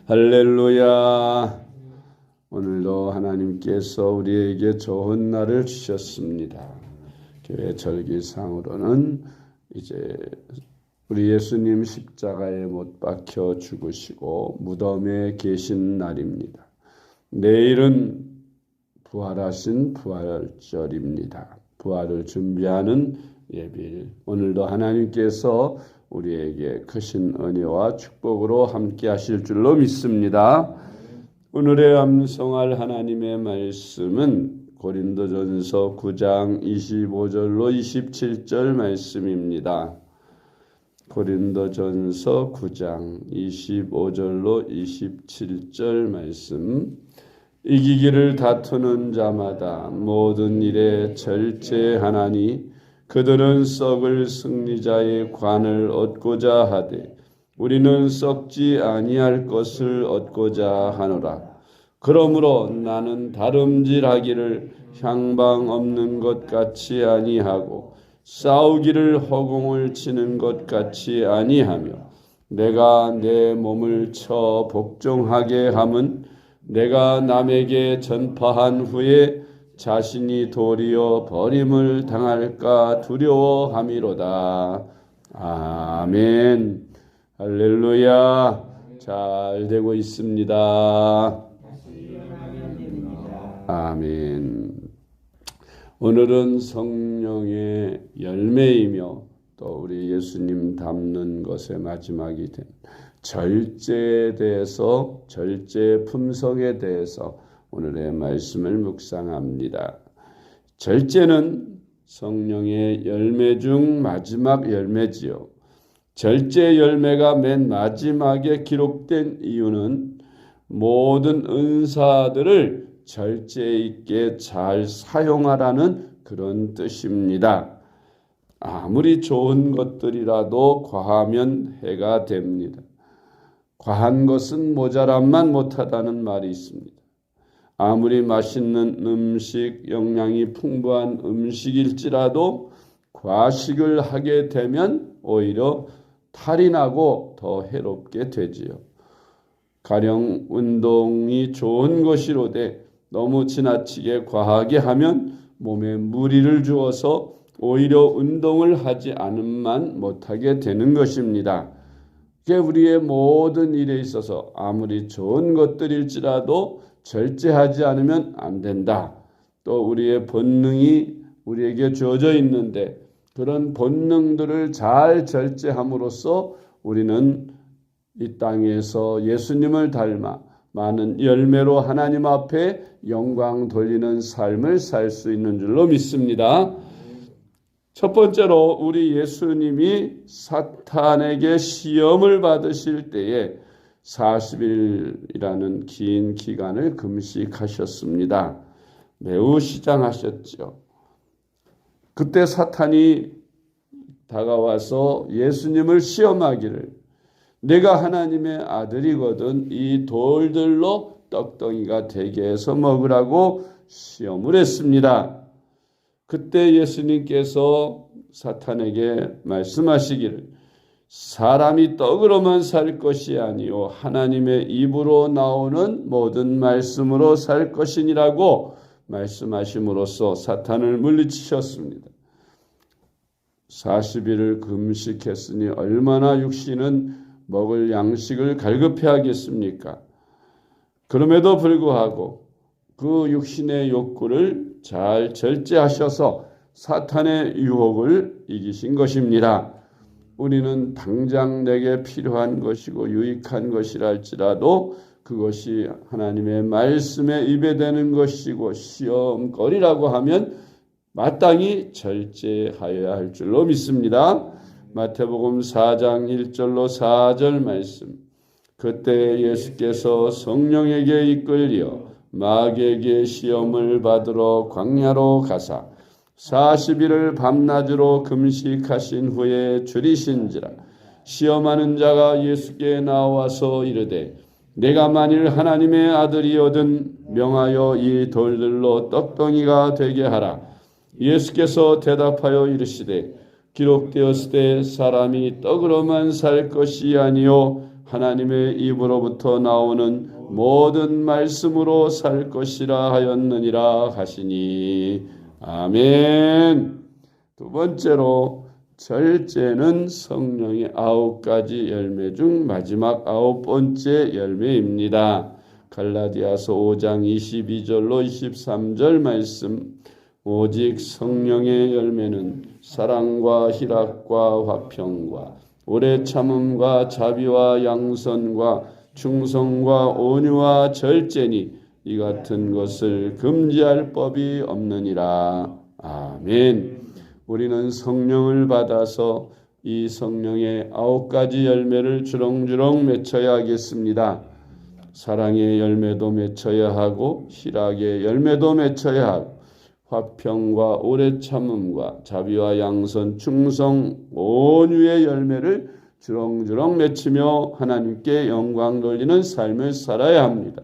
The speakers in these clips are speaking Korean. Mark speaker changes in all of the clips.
Speaker 1: 할렐루야. 오늘도 하나님께서 우리에게 좋은 날을 주셨습니다. 교회 절기상으로는 이제 우리 예수님 십자가에 못 박혀 죽으시고 무덤에 계신 날입니다. 내일은 부활하신 부활절입니다. 부활을 준비하는 예배일. 오늘도 하나님께서 우리에게 크신 은혜와 축복으로 함께 하실 줄로 믿습니다. 오늘의 암송할 하나님의 말씀은 고린도전서 9장 25절로 27절 말씀입니다. 고린도전서 9장 25절로 27절 말씀. 이기기를 다투는 자마다 모든 일에 절제하나니 그들은 썩을 승리자의 관을 얻고자 하되 우리는 썩지 아니할 것을 얻고자 하노라. 그러므로 나는 다름질하기를 향방 없는 것 같이 아니하고 싸우기를 허공을 치는 것 같이 아니하며 내가 내 몸을 쳐 복종하게 함은 내가 남에게 전파한 후에 자신이 도리어 버림을 당할까 두려워함이로다. 아멘. 할렐루야. 잘 되고 있습니다. 아멘. 오늘은 성령의 열매이며 또 우리 예수님 닮는 것의 마지막이 된 절제에 대해서, 절제 품성에 대해서 오늘의 말씀을 묵상합니다. 절제는 성령의 열매 중 마지막 열매지요. 절제 열매가 맨 마지막에 기록된 이유는 모든 은사들을 절제 있게 잘 사용하라는 그런 뜻입니다. 아무리 좋은 것들이라도 과하면 해가 됩니다. 과한 것은 모자람만 못하다는 말이 있습니다. 아무리 맛있는 음식, 영양이 풍부한 음식일지라도 과식을 하게 되면 오히려 탈이 나고 더 해롭게 되지요. 가령 운동이 좋은 것이로되 너무 지나치게 과하게 하면 몸에 무리를 주어서 오히려 운동을 하지 않음만 못하게 되는 것입니다. 우리의 모든 일에 있어서 아무리 좋은 것들일지라도 절제하지 않으면 안 된다. 또 우리의 본능이 우리에게 주어져 있는데 그런 본능들을 잘 절제함으로써 우리는 이 땅에서 예수님을 닮아 많은 열매로 하나님 앞에 영광 돌리는 삶을 살 수 있는 줄로 믿습니다. 첫 번째로 우리 예수님이 사탄에게 시험을 받으실 때에 40일이라는 긴 기간을 금식하셨습니다. 매우 시장하셨죠. 그때 사탄이 다가와서 예수님을 시험하기를 내가 하나님의 아들이거든 이 돌들로 떡덩이가 되게 해서 먹으라고 시험을 했습니다. 그때 예수님께서 사탄에게 말씀하시기를 사람이 떡으로만 살 것이 아니요 하나님의 입으로 나오는 모든 말씀으로 살 것이니라고 말씀하심으로써 사탄을 물리치셨습니다. 40일을 금식했으니 얼마나 육신은 먹을 양식을 갈급해 하겠습니까? 그럼에도 불구하고 그 육신의 욕구를 잘 절제하셔서 사탄의 유혹을 이기신 것입니다. 우리는 당장 내게 필요한 것이고 유익한 것이라 할지라도 그것이 하나님의 말씀에 입에 대는 것이고 시험거리라고 하면 마땅히 절제하여야 할 줄로 믿습니다. 마태복음 4장 1절로 4절 말씀. 그때 예수께서 성령에게 이끌려 마귀에게 시험을 받으러 광야로 가사 40일을 밤낮으로 금식하신 후에 줄이신지라. 시험하는 자가 예수께 나와서 이르되 내가 만일 하나님의 아들이거든 명하여 이 돌들로 떡덩이가 되게 하라. 예수께서 대답하여 이르시되 기록되었을 때 사람이 떡으로만 살 것이 아니요 하나님의 입으로부터 나오는 모든 말씀으로 살 것이라 하였느니라 하시니. 아멘. 두 번째로 절제는 성령의 9가지 열매 중 마지막 9번째 열매입니다. 갈라디아서 5장 22절로 23절 말씀. 오직 성령의 열매는 사랑과 희락과 화평과 오래 참음과 자비와 양선과 충성과 온유와 절제니 이 같은 것을 금지할 법이 없느니라. 아멘. 우리는 성령을 받아서 이 성령의 9가지 열매를 주렁주렁 맺혀야 하겠습니다. 사랑의 열매도 맺혀야 하고 희락의 열매도 맺혀야 하고 화평과 오래 참음과 자비와 양선, 충성, 온유의 열매를 주렁주렁 맺히며 하나님께 영광 돌리는 삶을 살아야 합니다.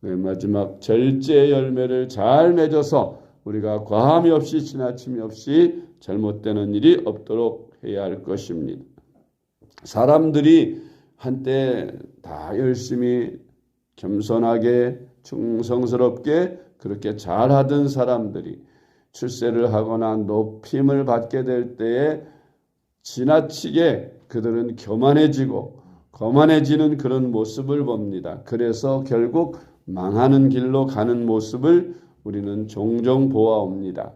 Speaker 1: 마지막 절제의 열매를 잘 맺어서 우리가 과함이 없이 지나침이 없이 잘못되는 일이 없도록 해야 할 것입니다. 사람들이 한때 다 열심히 겸손하게 충성스럽게 그렇게 잘하던 사람들이 출세를 하거나 높임을 받게 될 때에 지나치게 그들은 교만해지고 거만해지는 그런 모습을 봅니다. 그래서 결국 망하는 길로 가는 모습을 우리는 종종 보아옵니다.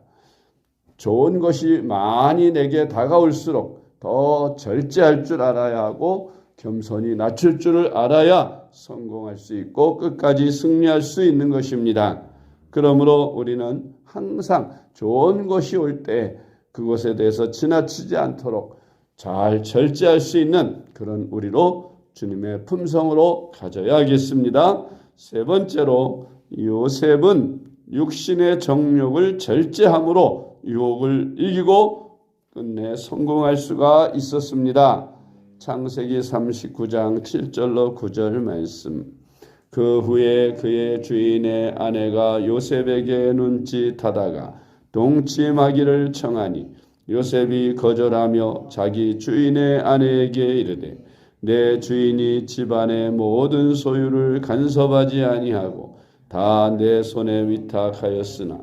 Speaker 1: 좋은 것이 많이 내게 다가올수록 더 절제할 줄 알아야 하고 겸손히 낮출 줄을 알아야 성공할 수 있고 끝까지 승리할 수 있는 것입니다. 그러므로 우리는 항상 좋은 것이 올 때 그것에 대해서 지나치지 않도록 잘 절제할 수 있는 그런 우리로 주님의 품성으로 가져야겠습니다. 세 번째로 요셉은 육신의 정욕을 절제함으로 유혹을 이기고 끝내 성공할 수가 있었습니다. 창세기 39장 7절로 9절 말씀. 그 후에 그의 주인의 아내가 요셉에게 눈짓하다가 동침하기를 청하니 요셉이 거절하며 자기 주인의 아내에게 이르되 내 주인이 집안의 모든 소유를 간섭하지 아니하고 다 내 손에 위탁하였으나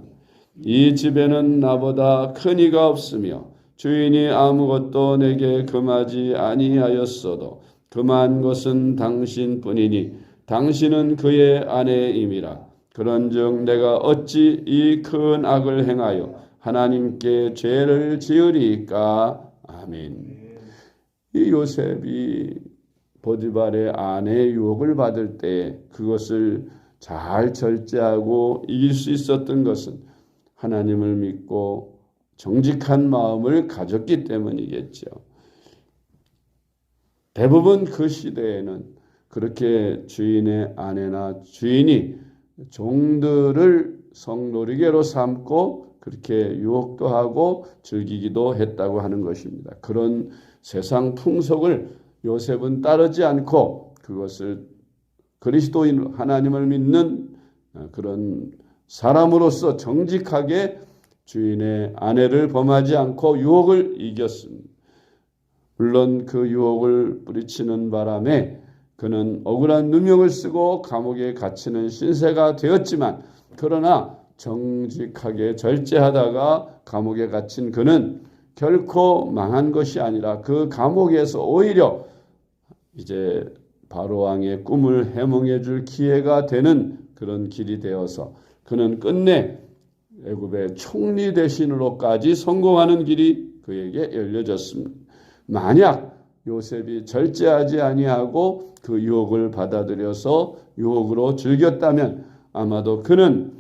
Speaker 1: 이 집에는 나보다 큰 이가 없으며 주인이 아무것도 내게 금하지 아니하였어도 금한 것은 당신뿐이니 당신은 그의 아내임이라. 그런즉 내가 어찌 이 큰 악을 행하여 하나님께 죄를 지으리까. 아멘. 이 요셉이 보디발의 아내의 유혹을 받을 때 그것을 잘 절제하고 이길 수 있었던 것은 하나님을 믿고 정직한 마음을 가졌기 때문이겠죠. 대부분 그 시대에는 그렇게 주인의 아내나 주인이 종들을 성노리개로 삼고 그렇게 유혹도 하고 즐기기도 했다고 하는 것입니다. 그런 세상 풍속을 요셉은 따르지 않고 그것을 그리스도인 하나님을 믿는 그런 사람으로서 정직하게 주인의 아내를 범하지 않고 유혹을 이겼습니다. 물론 그 유혹을 뿌리치는 바람에 그는 억울한 누명을 쓰고 감옥에 갇히는 신세가 되었지만 그러나 정직하게 절제하다가 감옥에 갇힌 그는 결코 망한 것이 아니라 그 감옥에서 오히려 이제 바로왕의 꿈을 해몽해 줄 기회가 되는 그런 길이 되어서 그는 끝내 애굽의 총리 대신으로까지 성공하는 길이 그에게 열려졌습니다. 만약 요셉이 절제하지 아니하고 그 유혹을 받아들여서 유혹으로 즐겼다면 아마도 그는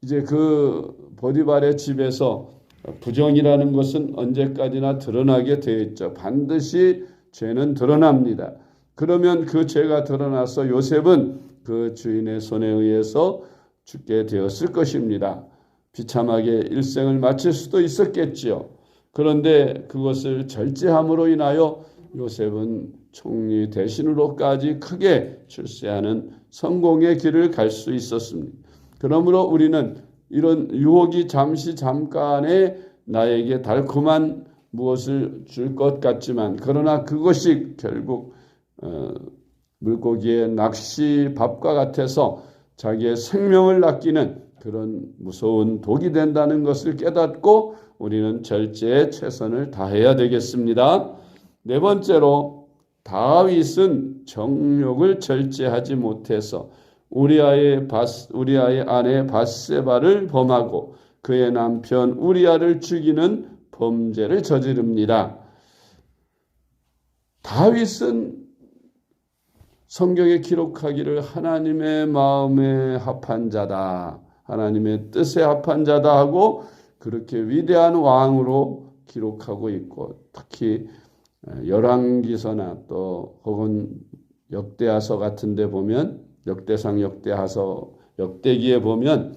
Speaker 1: 이제 그 보디발의 집에서 부정이라는 것은 언제까지나 드러나게 되어 있죠. 반드시 죄는 드러납니다. 그러면 그 죄가 드러나서 요셉은 그 주인의 손에 의해서 죽게 되었을 것입니다. 비참하게 일생을 마칠 수도 있었겠지요. 그런데 그것을 절제함으로 인하여 요셉은 총리 대신으로까지 크게 출세하는 성공의 길을 갈 수 있었습니다. 그러므로 우리는 이런 유혹이 잠깐의 나에게 달콤한 무엇을 줄 것 같지만 그러나 그것이 결국 물고기의 낚시 밥과 같아서 자기의 생명을 낚이는 그런 무서운 독이 된다는 것을 깨닫고 우리는 절제에 최선을 다해야 되겠습니다. 네 번째로, 다윗은 정욕을 절제하지 못해서 우리아의 아내 밧세바를 범하고 그의 남편 우리아를 죽이는 범죄를 저지릅니다. 다윗은 성경에 기록하기를 하나님의 마음에 합한 자다, 하나님의 뜻에 합한 자다 하고 그렇게 위대한 왕으로 기록하고 있고, 특히 열왕기서나 또 혹은 역대하서 같은 데 보면, 역대상, 역대하서, 역대기에 보면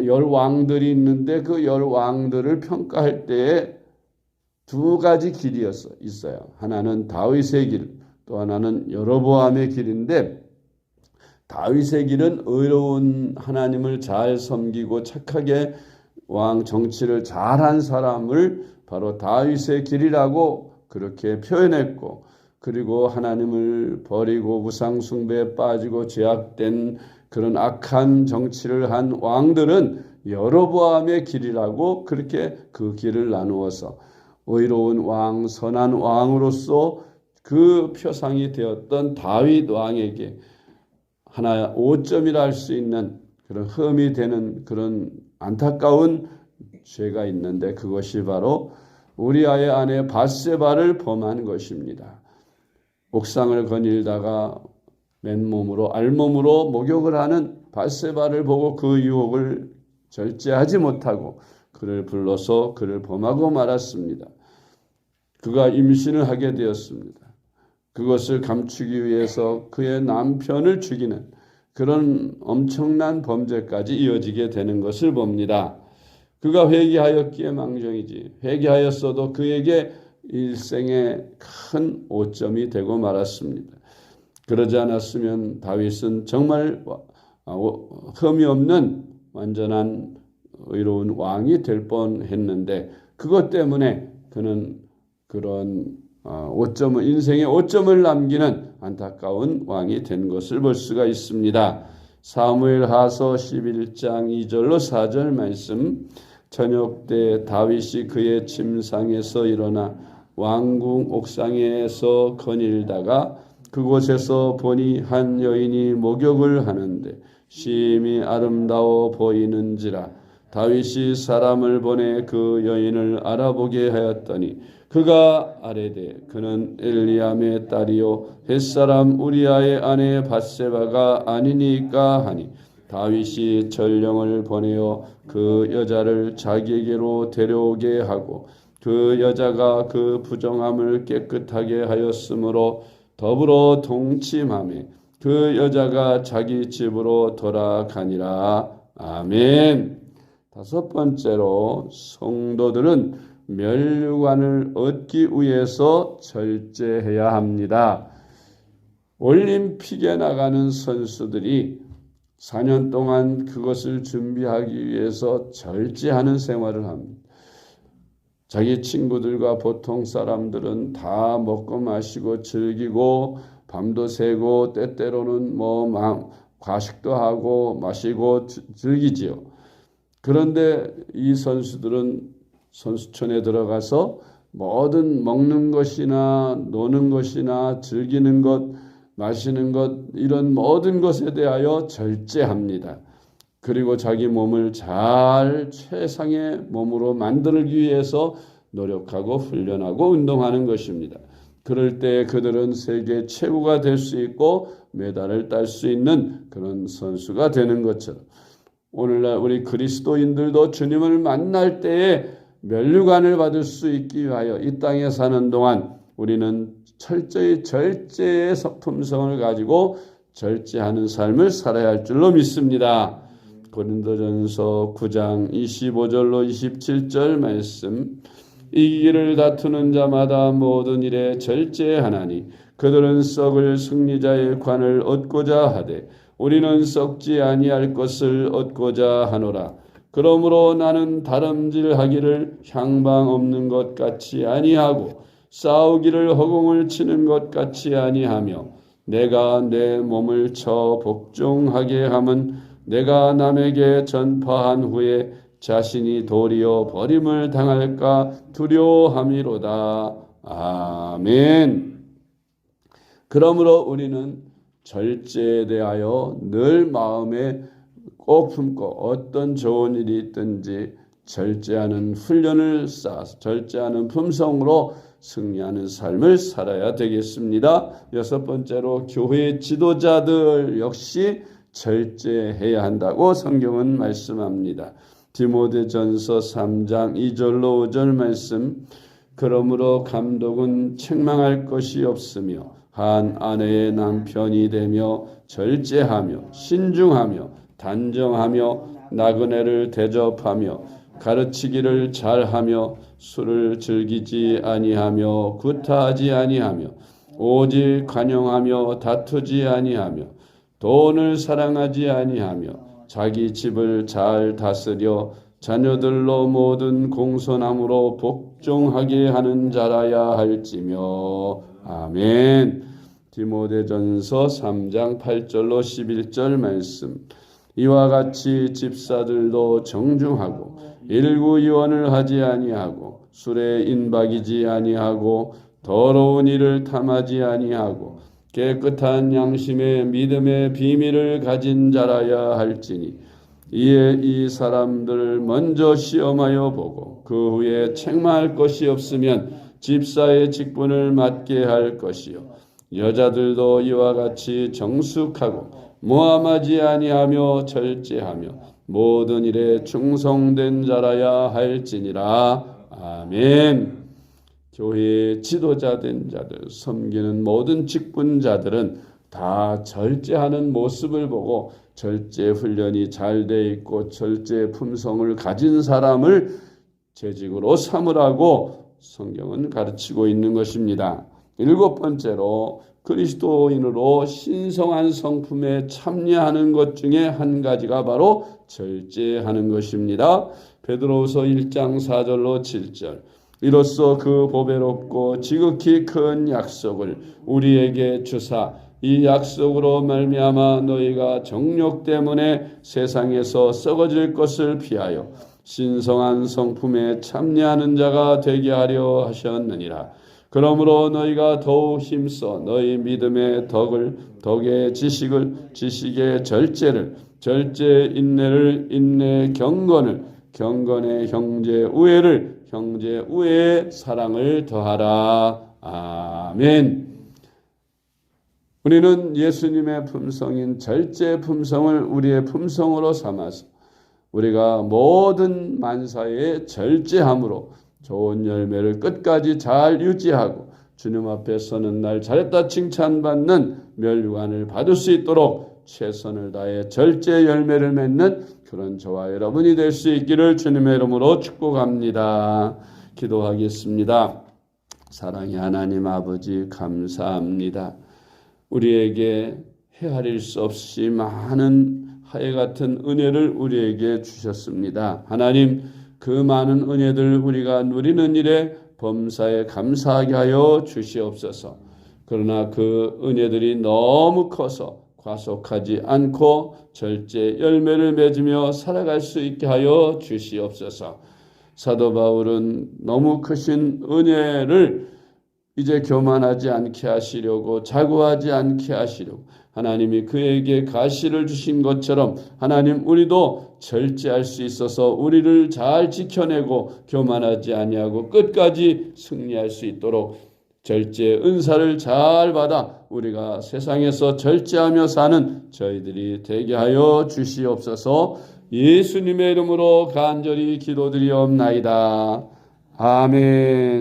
Speaker 1: 열 왕들이 있는데 그 열 왕들을 평가할 때에 두 가지 길이 있어요. 하나는 다윗의 길, 또 하나는 여로보암의 길인데, 다윗의 길은 의로운 하나님을 잘 섬기고 착하게 왕 정치를 잘한 사람을 바로 다윗의 길이라고 그렇게 표현했고, 그리고 하나님을 버리고 우상 숭배에 빠지고 죄악된 그런 악한 정치를 한 왕들은 여로보암의 길이라고 그렇게 그 길을 나누어서 의로운 왕, 선한 왕으로서 그 표상이 되었던 다윗 왕에게 하나 5점이라 할 수 있는 그런 흠이 되는 그런 안타까운 죄가 있는데, 그것이 바로 우리아의 아내 밧세바를 범한 것입니다. 옥상을 거닐다가 맨몸으로 알몸으로 목욕을 하는 밧세바를 보고 그 유혹을 절제하지 못하고 그를 불러서 그를 범하고 말았습니다. 그가 임신을 하게 되었습니다. 그것을 감추기 위해서 그의 남편을 죽이는 그런 엄청난 범죄까지 이어지게 되는 것을 봅니다. 그가 회개하였기에 망정이지, 회개하였어도 그에게 일생의 큰 오점이 되고 말았습니다. 그러지 않았으면 다윗은 정말 흠이 없는 완전한 의로운 왕이 될 뻔했는데, 그것 때문에 그는 그런 인생의 오점을 남기는 안타까운 왕이 된 것을 볼 수가 있습니다. 사무엘하서 11장 2절로 4절 말씀. 저녁 때 다윗이 그의 침상에서 일어나 왕궁 옥상에서 거닐다가 그곳에서 보니 한 여인이 목욕을 하는데 심히 아름다워 보이는지라. 다윗이 사람을 보내 그 여인을 알아보게 하였더니 그가 아뢰되 그는 엘리암의 딸이요 햇사람 우리아의 아내 밧세바가 아니니까 하니, 다윗이 전령을 보내어 그 여자를 자기에게로 데려오게 하고 그 여자가 그 부정함을 깨끗하게 하였으므로 더불어 동침하며 그 여자가 자기 집으로 돌아가니라. 아멘. 다섯 번째로, 성도들은 면류관을 얻기 위해서 절제해야 합니다. 올림픽에 나가는 선수들이 4년 동안 그것을 준비하기 위해서 절제하는 생활을 합니다. 자기 친구들과 보통 사람들은 다 먹고 마시고 즐기고 밤도 새고 때때로는 과식도 하고 마시고 즐기지요. 그런데 이 선수들은 선수촌에 들어가서 모든 먹는 것이나 노는 것이나 즐기는 것, 마시는 것, 이런 모든 것에 대하여 절제합니다. 그리고 자기 몸을 잘 최상의 몸으로 만들기 위해서 노력하고 훈련하고 운동하는 것입니다. 그럴 때 그들은 세계 최고가 될 수 있고 메달을 딸 수 있는 그런 선수가 되는 것처럼, 오늘날 우리 그리스도인들도 주님을 만날 때에 면류관을 받을 수 있기 위하여 이 땅에 사는 동안 우리는 철저히 절제의 품성을 가지고 절제하는 삶을 살아야 할 줄로 믿습니다. 고린도전서 9장 25절로 27절 말씀. 이기기를 다투는 자마다 모든 일에 절제하나니 그들은 썩을 승리자의 관을 얻고자 하되 우리는 썩지 아니할 것을 얻고자 하노라. 그러므로 나는 다름질하기를 향방 없는 것 같이 아니하고 싸우기를 허공을 치는 것 같이 아니하며 내가 내 몸을 쳐 복종하게 함은 내가 남에게 전파한 후에 자신이 도리어 버림을 당할까 두려워함이로다. 아멘. 그러므로 우리는 절제에 대하여 늘 마음에 꼭 품고 어떤 좋은 일이 있든지 절제하는 훈련을 쌓아서 절제하는 품성으로 승리하는 삶을 살아야 되겠습니다. 여섯 번째로 교회 지도자들 역시 절제해야 한다고 성경은 말씀합니다. 디모데전서 3장 2절로 5절 말씀. 그러므로 감독은 책망할 것이 없으며 한 아내의 남편이 되며 절제하며 신중하며 단정하며 나그네를 대접하며 가르치기를 잘하며 술을 즐기지 아니하며 구타하지 아니하며 오직 관용하며 다투지 아니하며 돈을 사랑하지 아니하며 자기 집을 잘 다스려 자녀들로 모든 공손함으로 복종하게 하는 자라야 할지며. 아멘. 디모데전서 3장 8절로 11절 말씀. 이와 같이 집사들도 정중하고 일구이원을 하지 아니하고 술에 인박이지 아니하고 더러운 일을 탐하지 아니하고 깨끗한 양심의 믿음의 비밀을 가진 자라야 할지니 이에 이 사람들을 먼저 시험하여 보고 그 후에 책망할 것이 없으면 집사의 직분을 맡게 할 것이요 여자들도 이와 같이 정숙하고 모함하지 아니하며 절제하며 모든 일에 충성된 자라야 할지니라. 아멘. 교회의 지도자된 자들, 섬기는 모든 직분자들은 다 절제하는 모습을 보고 절제 훈련이 잘 돼 있고 절제 품성을 가진 사람을 재직으로 삼으라고 성경은 가르치고 있는 것입니다. 일곱 번째로 그리스도인으로 신성한 성품에 참여하는 것 중에 한 가지가 바로 절제하는 것입니다. 베드로후서 1장 4절로 7절. 이로써 그 보배롭고 지극히 큰 약속을 우리에게 주사 이 약속으로 말미암아 너희가 정욕 때문에 세상에서 썩어질 것을 피하여 신성한 성품에 참여하는 자가 되게 하려 하셨느니라. 그러므로 너희가 더욱 힘써 너희 믿음의 덕의 지식의 절제를, 절제 인내를, 인내 경건을, 경건의 형제 우애를, 형제 우애의 사랑을 더하라. 아멘. 우리는 예수님의 품성인 절제 품성을 우리의 품성으로 삼아서 우리가 모든 만사에 절제함으로 좋은 열매를 끝까지 잘 유지하고 주님 앞에 서는 날 잘했다 칭찬받는 멸류관을 받을 수 있도록 최선을 다해 절제 열매를 맺는 그런 저와 여러분이 될 수 있기를 주님의 이름으로 축복합니다. 기도하겠습니다. 사랑의 하나님 아버지 감사합니다. 우리에게 헤아릴 수 없이 많은 하늘 같은 은혜를 우리에게 주셨습니다. 하나님, 그 많은 은혜들 우리가 누리는 일에 범사에 감사하게 하여 주시옵소서. 그러나 그 은혜들이 너무 커서 과속하지 않고 절제 열매를 맺으며 살아갈 수 있게 하여 주시옵소서. 사도 바울은 너무 크신 은혜를 이제 교만하지 않게 하시려고 자고하지 않게 하시려고 하나님이 그에게 가시를 주신 것처럼 하나님 우리도 절제할 수 있어서 우리를 잘 지켜내고 교만하지 아니하고 끝까지 승리할 수 있도록 절제 은사를 잘 받아 우리가 세상에서 절제하며 사는 저희들이 되게 하여 주시옵소서. 예수님의 이름으로 간절히 기도드리옵나이다. 아멘.